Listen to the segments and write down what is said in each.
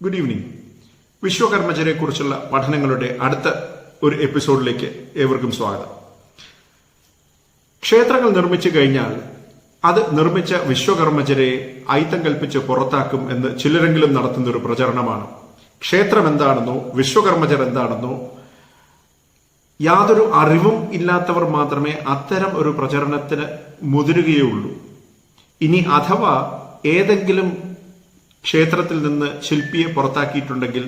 Good evening. വിശ്വകർമ്മജരെ കുറിച്ചുള്ള പഠനങ്ങളുടെ അടുത്ത ഒരു എപ്പിസോഡിലേക്ക് ഏവർക്കും സ്വാഗതം. ക്ഷേത്രങ്ങൾ നിർമ്മിച്ചു കഴിഞ്ഞാൽ അത് നിർമ്മിച്ച വിശ്വകർമ്മജരെ അയിത്തം കൽപ്പിച്ച് പുറത്താക്കും എന്ന് ചിലരെങ്കിലും നടത്തുന്ന ഒരു പ്രചരണമാണ്. ക്ഷേത്രം എന്താണെന്നോ വിശ്വകർമ്മജർ എന്താണെന്നോ യാതൊരു അറിവും ഇല്ലാത്തവർ മാത്രമേ അത്തരം ഒരു പ്രചരണത്തിന് മുതിരുകയുള്ളൂ. ഇനി അഥവാ ഏതെങ്കിലും ക്ഷേത്രത്തിൽ നിന്ന് ശില്പിയെ പുറത്താക്കിയിട്ടുണ്ടെങ്കിൽ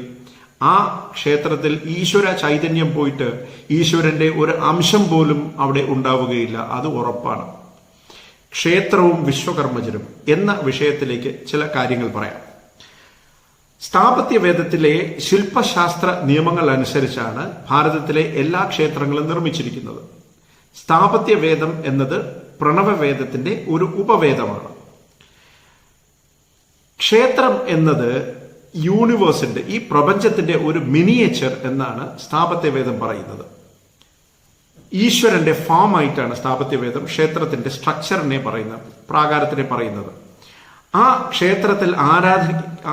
ആ ക്ഷേത്രത്തിൽ ഈശ്വര ചൈതന്യം പോയിട്ട് ഈശ്വരന്റെ ഒരു അംശം പോലും അവിടെ ഉണ്ടാവുകയില്ല. അത് ഉറപ്പാണ്. ക്ഷേത്രവും വിശ്വകർമ്മജരും എന്ന വിഷയത്തിലേക്ക് ചില കാര്യങ്ങൾ പറയാം. സ്ഥാപത്യ വേദത്തിലെ ശില്പശാസ്ത്ര നിയമങ്ങൾ അനുസരിച്ചാണ് ഭാരതത്തിലെ എല്ലാ ക്ഷേത്രങ്ങളും നിർമ്മിച്ചിരിക്കുന്നത്. സ്ഥാപത്യ വേദം എന്നത് പ്രണവവേദത്തിന്റെ ഒരു ഉപവേദമാണ്. ക്ഷേത്രം എന്നത് യൂണിവേഴ്സിന്റെ, ഈ പ്രപഞ്ചത്തിന്റെ ഒരു മിനിയേച്ചർ എന്നാണ് സ്ഥാപത്യവേദം പറയുന്നത്. ഈശ്വരന്റെ ഫോം ആയിട്ടാണ് സ്ഥാപത്യവേദം ക്ഷേത്രത്തിന്റെ സ്ട്രക്ചറിനെ പറയുന്നത്, പ്രാകാരത്തിനെ പറയുന്നത്. ആ ക്ഷേത്രത്തിൽ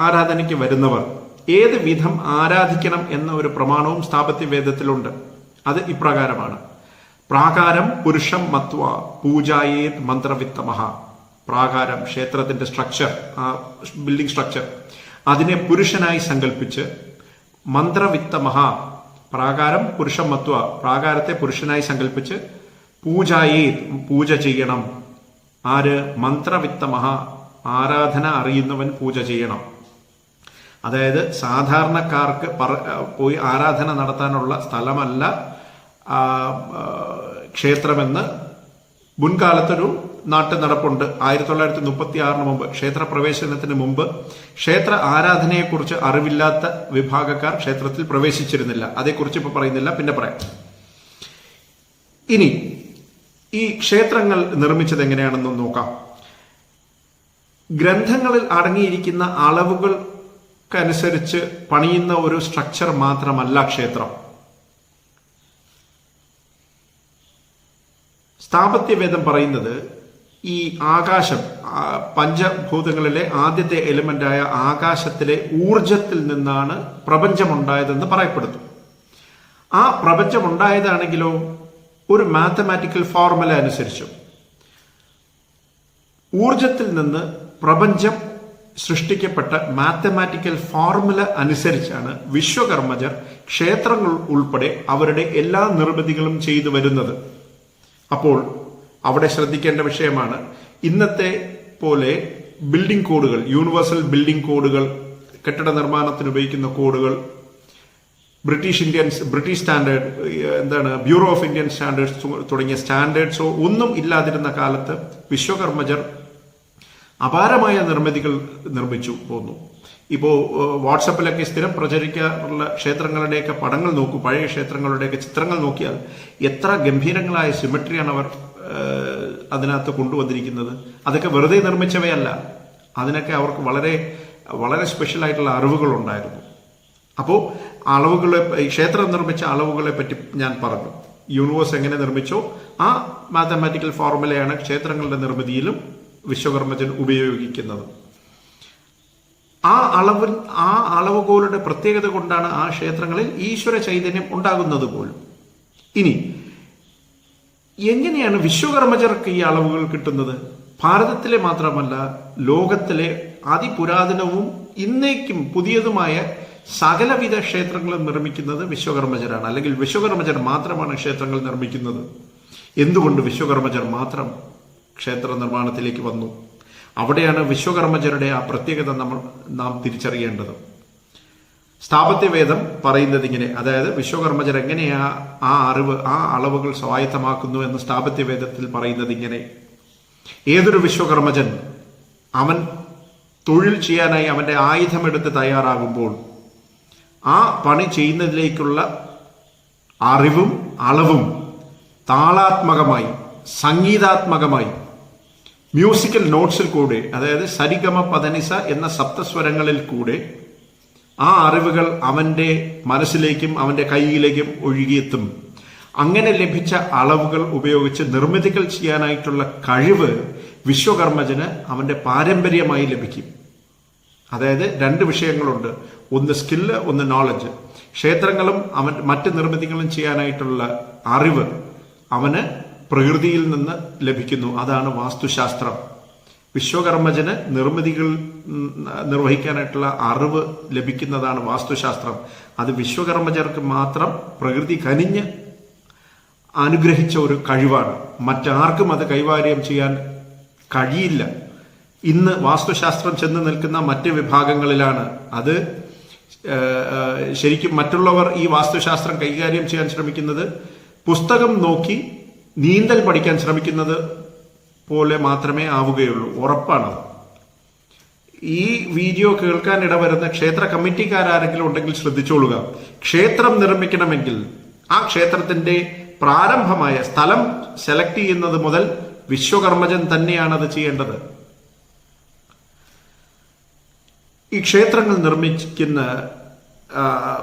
ആരാധനയ്ക്ക് വരുന്നവർ ഏത് വിധം ആരാധിക്കണം എന്ന ഒരു പ്രമാണവും സ്ഥാപത്യവേദത്തിലുണ്ട്. അത് ഇപ്രകാരമാണ്: പ്രാകാരം പുരുഷം മത്വ പൂജായേത് മന്ത്രവിത്തമഹ. പ്രാകാരം, ക്ഷേത്രത്തിന്റെ സ്ട്രക്ചർ, ആ ബിൽഡിംഗ് സ്ട്രക്ചർ, അതിനെ പുരുഷനായി സങ്കല്പിച്ച് മന്ത്രവിത്തമഹ, പ്രാകാരം പുരുഷം മത്വ, പ്രാകാരത്തെ പുരുഷനായി സങ്കല്പിച്ച് പൂജായേത്, പൂജ ചെയ്യണം. ആര്? മന്ത്രവിത്തമഹ, ആരാധന അറിയുന്നവൻ പൂജ ചെയ്യണം. അതായത് സാധാരണക്കാർക്ക് പോയി ആരാധന നടത്താനുള്ള സ്ഥലമല്ല ക്ഷേത്രമെന്ന് മുൻകാലത്തൊരു നാട്ടു നടപ്പുണ്ട്. 1936 മുമ്പ്, ക്ഷേത്രപ്രവേശനത്തിന് മുമ്പ് ക്ഷേത്ര ആരാധനയെക്കുറിച്ച് അറിവില്ലാത്ത വിഭാഗക്കാർ ക്ഷേത്രത്തിൽ പ്രവേശിച്ചിരുന്നില്ല. അതേക്കുറിച്ച് ഇപ്പൊ പറയുന്നില്ല, പിന്നെ പറയാം. ഇനി ഈ ക്ഷേത്രങ്ങൾ നിർമ്മിച്ചത് എങ്ങനെയാണെന്ന് നോക്കാം. ഗ്രന്ഥങ്ങളിൽ അടങ്ങിയിരിക്കുന്ന അളവുകൾക്കനുസരിച്ച് പണിയുന്ന ഒരു സ്ട്രക്ചർ മാത്രമല്ല ക്ഷേത്രം. സ്ഥാപത്യവേദം പറയുന്നത് ഈ ആകാശം, പഞ്ചഭൂതങ്ങളിലെ ആദ്യത്തെ എലിമെന്റായ ആകാശത്തിലെ ഊർജത്തിൽ നിന്നാണ് പ്രപഞ്ചമുണ്ടായതെന്ന് പറയപ്പെടുന്നു. ആ പ്രപഞ്ചമുണ്ടായതാണെങ്കിലോ ഒരു മാത്തമാറ്റിക്കൽ ഫോർമുല അനുസരിച്ചും ഊർജത്തിൽ നിന്ന് പ്രപഞ്ചം സൃഷ്ടിക്കപ്പെട്ട മാത്തമാറ്റിക്കൽ ഫോർമുല അനുസരിച്ചാണ് വിശ്വകർമ്മജർ ക്ഷേത്രങ്ങൾ ഉൾപ്പെടെ അവരുടെ എല്ലാ നിർമ്മിതികളും ചെയ്തു വരുന്നത്. അപ്പോൾ അവിടെ ശ്രദ്ധിക്കേണ്ട വിഷയമാണ്, ഇന്നത്തെ പോലെ ബിൽഡിംഗ് കോഡുകൾ, യൂണിവേഴ്സൽ ബിൽഡിംഗ് കോഡുകൾ, കെട്ടിട നിർമ്മാണത്തിന് ഉപയോഗിക്കുന്ന കോഡുകൾ, British standard, bureau of Indian standards തുടങ്ങിയ സ്റ്റാൻഡേർഡ്സോ ഒന്നും ഇല്ലാതിരുന്ന കാലത്ത് വിശ്വകർമ്മജർ അപാരമായ നിർമ്മിതികൾ നിർമ്മിച്ചു പോന്നു. ഇപ്പോൾ വാട്സപ്പിലൊക്കെ സ്ഥിരം പ്രചരിക്കാറുള്ള ക്ഷേത്രങ്ങളുടെയൊക്കെ പടങ്ങൾ നോക്കൂ, പഴയ ക്ഷേത്രങ്ങളുടെയൊക്കെ ചിത്രങ്ങൾ നോക്കിയാൽ എത്ര ഗംഭീരങ്ങളായ സിമെട്രിയാണ് അവർ അതിനകത്ത് കൊണ്ടുവന്നിരിക്കുന്നത്. അതൊക്കെ വെറുതെ നിർമ്മിച്ചവയല്ല, അതിനൊക്കെ അവർക്ക് വളരെ വളരെ സ്പെഷ്യൽ ആയിട്ടുള്ള അറിവുകൾ ഉണ്ടായിരുന്നു. അപ്പോൾ ക്ഷേത്രം നിർമ്മിച്ച അളവുകളെ പറ്റി ഞാൻ പറഞ്ഞു. യൂണിവേഴ്സ് എങ്ങനെ നിർമ്മിച്ചോ ആ മാത്തമാറ്റിക്കൽ ഫോർമുലയാണ് ക്ഷേത്രങ്ങളുടെ നിർമ്മിതിയിലും വിശ്വകർമ്മജൻ ഉപയോഗിക്കുന്നത്. ആ അളവുകോലുടെ പ്രത്യേകത കൊണ്ടാണ് ആ ക്ഷേത്രങ്ങളിൽ ഈശ്വര ചൈതന്യം ഉണ്ടാകുന്നത് പോലും. ഇനി എങ്ങനെയാണ് വിശ്വകർമ്മജർക്ക് ഈ അളവുകൾ കിട്ടുന്നത്? ഭാരതത്തിലെ മാത്രമല്ല, ലോകത്തിലെ അതിപുരാതനവും ഇന്നേക്കും പുതിയതുമായ സകലവിധ ക്ഷേത്രങ്ങളും നിർമ്മിക്കുന്നത് വിശ്വകർമ്മജരാണ്. അല്ലെങ്കിൽ വിശ്വകർമ്മജർ മാത്രമാണ് ക്ഷേത്രങ്ങൾ നിർമ്മിക്കുന്നത്. എന്തുകൊണ്ട് വിശ്വകർമ്മജർ മാത്രം ക്ഷേത്ര നിർമ്മാണത്തിലേക്ക് വന്നു? അവിടെയാണ് വിശ്വകർമ്മജരുടെ ആ പ്രത്യേകത നാം തിരിച്ചറിയേണ്ടത്. സ്ഥാപത്യവേദം പറയുന്നത് ഇങ്ങനെ, അതായത് വിശ്വകർമ്മജർ എങ്ങനെയാ ആ അറിവ്, ആ അളവുകൾ സ്വായത്തമാക്കുന്നു എന്ന് സ്ഥാപത്യവേദത്തിൽ പറയുന്നത് ഇങ്ങനെ: ഏതൊരു വിശ്വകർമ്മജൻ അവൻ തൊഴിൽ ചെയ്യാനായി അവന്റെ ആയുധമെടുത്ത് തയ്യാറാകുമ്പോൾ ആ പണി ചെയ്യുന്നതിലേക്കുള്ള അറിവും അളവും താളാത്മകമായി, സംഗീതാത്മകമായി, മ്യൂസിക്കൽ നോട്ട്സിൽ കൂടെ, അതായത് സരിഗമ പദനിസ എന്ന സപ്തസ്വരങ്ങളിൽ കൂടെ ആ അറിവുകൾ അവന്റെ മനസ്സിലേക്കും അവന്റെ കൈയിലേക്കും ഒഴുകിയെത്തും. അങ്ങനെ ലഭിച്ച അളവുകൾ ഉപയോഗിച്ച് നിർമ്മിതികൾ ചെയ്യാനായിട്ടുള്ള കഴിവ് വിശ്വകർമ്മജന് അവന്റെ പാരമ്പര്യമായി ലഭിക്കും. അതായത് രണ്ട് വിഷയങ്ങളുണ്ട്, ഒന്ന് സ്കില്ല്, ഒന്ന് നോളജ്. ക്ഷേത്രങ്ങളും അവൻ മറ്റ് നിർമ്മിതികളും ചെയ്യാനായിട്ടുള്ള അറിവ് അവന് പ്രകൃതിയിൽ നിന്ന് ലഭിക്കുന്നു. അതാണ് വാസ്തുശാസ്ത്രം. വിശ്വകർമ്മജന് നിർമ്മിതികൾ നിർവഹിക്കാനായിട്ടുള്ള അറിവ് ലഭിക്കുന്നതാണ് വാസ്തുശാസ്ത്രം. അത് വിശ്വകർമ്മജർക്ക് മാത്രം പ്രകൃതി കനിഞ്ഞ് അനുഗ്രഹിച്ച ഒരു കഴിവാണ്. മറ്റാർക്കും അത് കൈകാര്യം ചെയ്യാൻ കഴിയില്ല. ഇന്ന് വാസ്തുശാസ്ത്രം ചെന്ന് നിൽക്കുന്ന മറ്റ് വിഭാഗങ്ങളിലാണ്. അത് ശരിക്കും മറ്റുള്ളവർ ഈ വാസ്തുശാസ്ത്രം കൈകാര്യം ചെയ്യാൻ ശ്രമിക്കുന്നത് പുസ്തകം നോക്കി നീന്തൽ പഠിക്കാൻ ശ്രമിക്കുന്നത് പോലെ മാത്രമേ ആവുകയുള്ളൂ. ഉറപ്പാണ്. ഈ വീഡിയോ കേൾക്കാൻ ഇടവരുന്ന ക്ഷേത്ര കമ്മിറ്റിക്കാരെങ്കിലും ഉണ്ടെങ്കിൽ ശ്രദ്ധിച്ചോളുക. ക്ഷേത്രം നിർമ്മിക്കണമെങ്കിൽ ആ ക്ഷേത്രത്തിന്റെ പ്രാരംഭമായ സ്ഥലം സെലക്ട് ചെയ്യുന്നത് മുതൽ വിശ്വകർമ്മജൻ തന്നെയാണ് അത് ചെയ്യേണ്ടത്. ഈ ക്ഷേത്രങ്ങൾ നിർമ്മിക്കുന്ന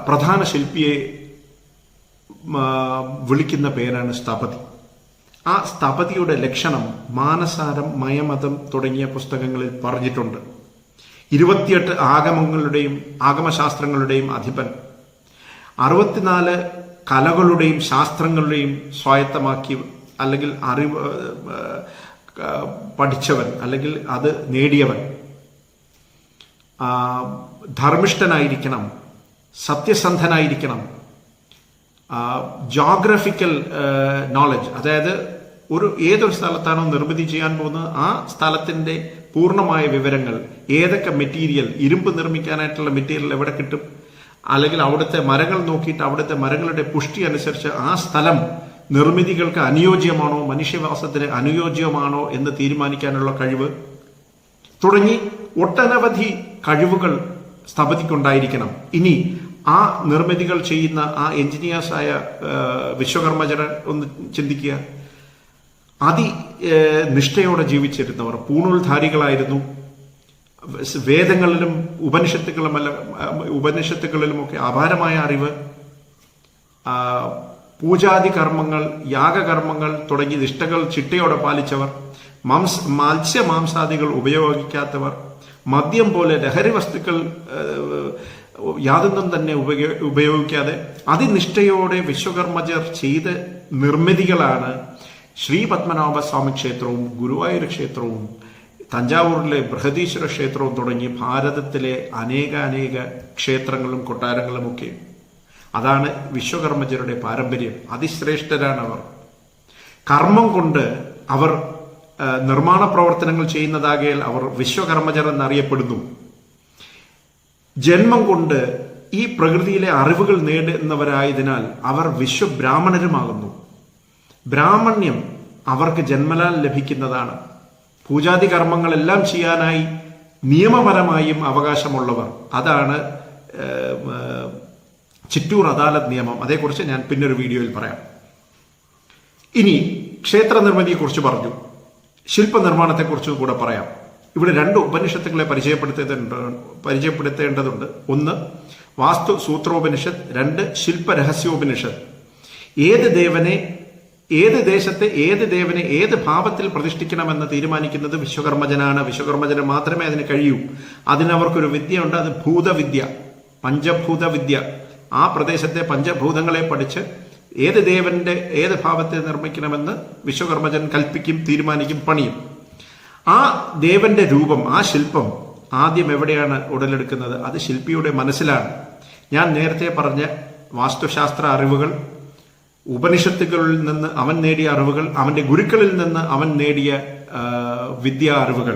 പ്രധാന ശില്പിയെ വിളിക്കുന്ന പേരാണ് സ്ഥപതി. ആ സ്ഥപതിയുടെ ലക്ഷണം മാനസാരം, മയമതം തുടങ്ങിയ പുസ്തകങ്ങളിൽ പറഞ്ഞിട്ടുണ്ട്. 28 ആഗമങ്ങളുടെയും ആഗമശാസ്ത്രങ്ങളുടെയും അധിപൻ, 64 കലകളുടെയും ശാസ്ത്രങ്ങളുടെയും സ്വായത്തമാക്കി അല്ലെങ്കിൽ അറിവ് പഠിച്ചവൻ അല്ലെങ്കിൽ അത് നേടിയവൻ, ധർമ്മിഷ്ഠനായിരിക്കണം, സത്യസന്ധനായിരിക്കണം, ജോഗ്രഫിക്കൽ നോളജ്, അതായത് ഏതൊരു സ്ഥലത്താണോ നിർമ്മിതി ചെയ്യാൻ പോകുന്നത് ആ സ്ഥലത്തിന്റെ പൂർണ്ണമായ വിവരങ്ങൾ, ഏതൊക്കെ മെറ്റീരിയൽ, ഇരുമ്പ് നിർമ്മിക്കാനായിട്ടുള്ള മെറ്റീരിയൽ എവിടെ കിട്ടും, അല്ലെങ്കിൽ അവിടുത്തെ മരങ്ങൾ നോക്കിയിട്ട് അവിടുത്തെ മരങ്ങളുടെ പുഷ്ടി അനുസരിച്ച് ആ സ്ഥലം നിർമ്മിതികൾക്ക് അനുയോജ്യമാണോ, മനുഷ്യവാസത്തിന് അനുയോജ്യമാണോ എന്ന് തീരുമാനിക്കാനുള്ള കഴിവ് തുടങ്ങി ഒട്ടനവധി കഴിവുകൾ സ്ഥപതിക്കുണ്ടായിരിക്കണം. ഇനി ആ നിർമ്മിതികൾ ചെയ്യുന്ന ആ എഞ്ചിനീയേഴ്സായ വിശ്വകർമ്മജർ ഒന്ന് ചിന്തിക്കുക. നിഷ്ഠയോടെ ജീവിച്ചിരുന്നവർ, പൂണൂൽധാരികളായിരുന്നു. വേദങ്ങളിലും ഉപനിഷത്തുകളിലുമൊക്കെ അപാരമായ അറിവ്, പൂജാതി കർമ്മങ്ങൾ, യാഗകർമ്മങ്ങൾ തുടങ്ങി നിഷ്ഠകൾ ചിട്ടയോടെ പാലിച്ചവർ, മത്സ്യമാംസാദികൾ ഉപയോഗിക്കാത്തവർ, മദ്യം പോലെ ലഹരി വസ്തുക്കൾ യാതൊന്നും തന്നെ ഉപയോഗിക്കാതെ അതിനിഷ്ഠയോടെ വിശ്വകർമ്മജർ ചെയ്ത നിർമ്മിതികളാണ് ശ്രീ പത്മനാഭസ്വാമി ക്ഷേത്രവും ഗുരുവായൂർ ക്ഷേത്രവും തഞ്ചാവൂരിലെ ബൃഹദീശ്വര ക്ഷേത്രവും തുടങ്ങി ഭാരതത്തിലെ അനേക ക്ഷേത്രങ്ങളും കൊട്ടാരങ്ങളും ഒക്കെ. അതാണ് വിശ്വകർമ്മജരുടെ പാരമ്പര്യം. അതിശ്രേഷ്ഠരാണ് അവർ. കർമ്മം കൊണ്ട് അവർ നിർമ്മാണ പ്രവർത്തനങ്ങൾ ചെയ്യുന്നതാകയാൽ അവർ വിശ്വകർമ്മജർ എന്നറിയപ്പെടുന്നു. ജന്മം കൊണ്ട് ഈ പ്രകൃതിയിലെ അറിവുകൾ നേടുന്നവരായതിനാൽ അവർ വിശ്വബ്രാഹ്മണരുമാകുന്നു. ബ്രാഹ്മണ്യം അവർക്ക് ജന്മനാൽ ലഭിക്കുന്നതാണ്. പൂജാതി കർമ്മങ്ങളെല്ലാം ചെയ്യാനായി നിയമപരമായും അവകാശമുള്ളവർ. അതാണ് ചിറ്റൂർ അദാലത്ത് നിയമം. അതേക്കുറിച്ച് ഞാൻ പിന്നൊരു വീഡിയോയിൽ പറയാം. ഇനി ക്ഷേത്ര നിർമ്മിതിയെക്കുറിച്ച് പറഞ്ഞു, ശില്പനിർമ്മാണത്തെക്കുറിച്ച് കൂടെ പറയാം. ഇവിടെ 2 ഉപനിഷത്തുകളെ പരിചയപ്പെടുത്തേണ്ടതുണ്ട്. ഒന്ന് വാസ്തു സൂത്രോപനിഷത്ത്, 2 ശില്പരഹസ്യോപനിഷത്ത്. ഏത് ദേശത്തെ ഏത് ദേവനെ ഏത് ഭാവത്തിൽ പ്രതിഷ്ഠിക്കണമെന്ന് തീരുമാനിക്കുന്നത് വിശ്വകർമ്മജനാണ്. വിശ്വകർമ്മജന് മാത്രമേ അതിന് കഴിയൂ. അതിനവർക്കൊരു വിദ്യയുണ്ട്, അത് ഭൂതവിദ്യ, പഞ്ചഭൂത വിദ്യ. ആ പ്രദേശത്തെ പഞ്ചഭൂതങ്ങളെ പഠിച്ച് ഏത് ദേവന്റെ ഏത് ഭാവത്തെ നിർമ്മിക്കണമെന്ന് വിശ്വകർമ്മജൻ കൽപ്പിക്കും, തീരുമാനിക്കും, പണിയും. ആ ദേവന്റെ രൂപം, ആ ശില്പം ആദ്യം എവിടെയാണ് ഉടലെടുക്കുന്നത്? അത് ശില്പിയുടെ മനസ്സിലാണ്. ഞാൻ നേരത്തെ പറഞ്ഞ വാസ്തുശാസ്ത്ര അറിവുകൾ, ഉപനിഷത്തുകളിൽ നിന്ന് അവൻ നേടിയ അറിവുകൾ, അവന്റെ ഗുരുക്കളിൽ നിന്ന് അവൻ നേടിയ വിദ്യാ അറിവുകൾ,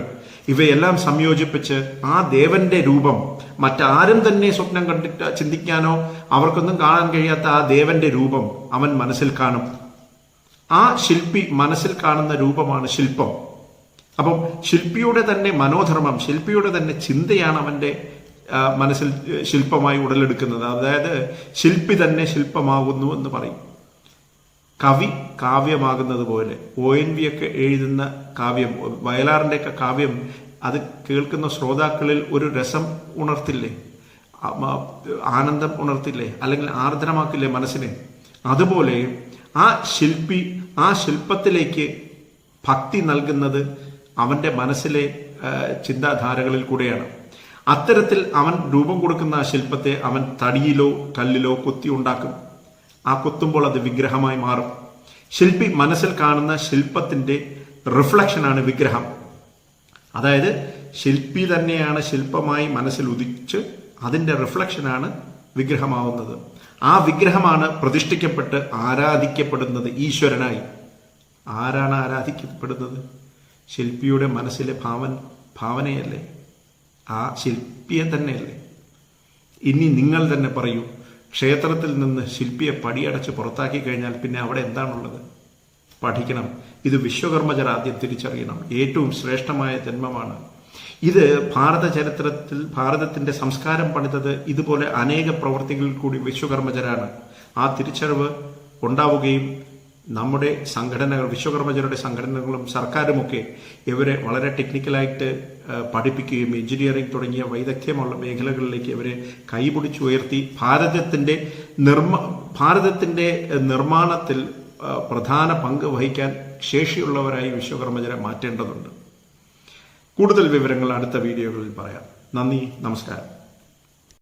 ഇവയെല്ലാം സംയോജിപ്പിച്ച് ആ ദേവന്റെ രൂപം മറ്റാരും തന്നെ സ്വപ്നം കണ്ടിട്ട് ചിന്തിക്കാനോ അവർക്കൊന്നും കാണാൻ കഴിയാത്ത ആ ദേവന്റെ രൂപം അവൻ മനസ്സിൽ കാണും. ആ ശില്പി മനസ്സിൽ കാണുന്ന രൂപമാണ് ശില്പം. അപ്പം ശില്പിയുടെ തന്നെ മനോധർമ്മം, ശില്പിയുടെ തന്നെ ചിന്തയാണ് അവന്റെ മനസ്സിൽ ശില്പമായി ഉടലെടുക്കുന്നത്. അതായത് ശില്പി തന്നെ ശില്പമാകുന്നു എന്ന് പറയും. കവി കാവ്യമാകുന്നത് പോലെ ONV ഒക്കെ എഴുതുന്ന കാവ്യം, വയലാറിന്റെ ഒക്കെ കാവ്യം, അത് കേൾക്കുന്ന ശ്രോതാക്കളിൽ ഒരു രസം ഉണർത്തില്ലേ, ആനന്ദം ഉണർത്തില്ലേ, അല്ലെങ്കിൽ ആർദ്രമാക്കില്ലേ മനസ്സിനെ? അതുപോലെ ആ ശില്പി ആ ശില്പത്തിലേക്ക് ഭക്തി നൽകുന്നത് അവന്റെ മനസ്സിലെ ചിന്താധാരകളിൽ കൂടെയാണ്. അത്തരത്തിൽ അവൻ രൂപം കൊടുക്കുന്ന ആ ശില്പത്തെ അവൻ തടിയിലോ കല്ലിലോ കൊത്തി ഉണ്ടാക്കും. ആ കൊത്തുമ്പോൾ അത് വിഗ്രഹമായി മാറും. ശില്പി മനസ്സിൽ കാണുന്ന ശില്പത്തിന്റെ റിഫ്ലക്ഷനാണ് വിഗ്രഹം. അതായത് ശില്പി തന്നെയാണ് ശില്പമായി മനസ്സിൽ ഉദിച്ച് അതിന്റെ റിഫ്ലക്ഷനാണ് വിഗ്രഹമാവുന്നത്. ആ വിഗ്രഹമാണ് പ്രതിഷ്ഠിക്കപ്പെട്ട് ആരാധിക്കപ്പെടുന്നത് ഈശ്വരനായി. ആരാണ് ആരാധിക്കപ്പെടുന്നത്? ശില്പിയുടെ മനസ്സിലെ ഭാവനയല്ലേ, ആ ശില്പിയെ തന്നെയല്ലേ. ഇനി നിങ്ങൾ തന്നെ പറയൂ, ക്ഷേത്രത്തിൽ നിന്ന് ശില്പിയെ പടിയടച്ച് പുറത്താക്കി കഴിഞ്ഞാൽ പിന്നെ അവിടെ എന്താണുള്ളത്? പഠിക്കണം. ഇത് വിശ്വകർമ്മജർ ആദ്യം തിരിച്ചറിയണം. ഏറ്റവും ശ്രേഷ്ഠമായ ജന്മമാണ് ഇത്. ഭാരത ചരിത്രത്തിൽ ഭാരതത്തിന്റെ സംസ്കാരം പണിതത് ഇതുപോലെ അനേക പ്രവർത്തികളിൽ കൂടി വിശ്വകർമ്മജരാണ്. ആ തിരിച്ചറിവ് ഉണ്ടാവുകയും നമ്മുടെ സംഘടനകൾ, വിശ്വകർമ്മജരുടെ സംഘടനകളും സർക്കാരുമൊക്കെ ഇവരെ വളരെ ടെക്നിക്കലായിട്ട് പഠിപ്പിക്കുകയും എഞ്ചിനീയറിംഗ് തുടങ്ങിയ വൈദഗ്ധ്യമുള്ള മേഖലകളിലേക്ക് ഇവരെ കൈപിടിച്ചുയർത്തി ഭാരതത്തിന്റെ നിർമ്മാണത്തിൽ പ്രധാന പങ്ക് വഹിക്കാൻ ശേഷിയുള്ളവരായി വിശ്വകർമ്മജരെ മാറ്റേണ്ടതുണ്ട്. കൂടുതൽ വിവരങ്ങൾ അടുത്ത വീഡിയോകളിൽ പറയാം. നന്ദി, നമസ്കാരം.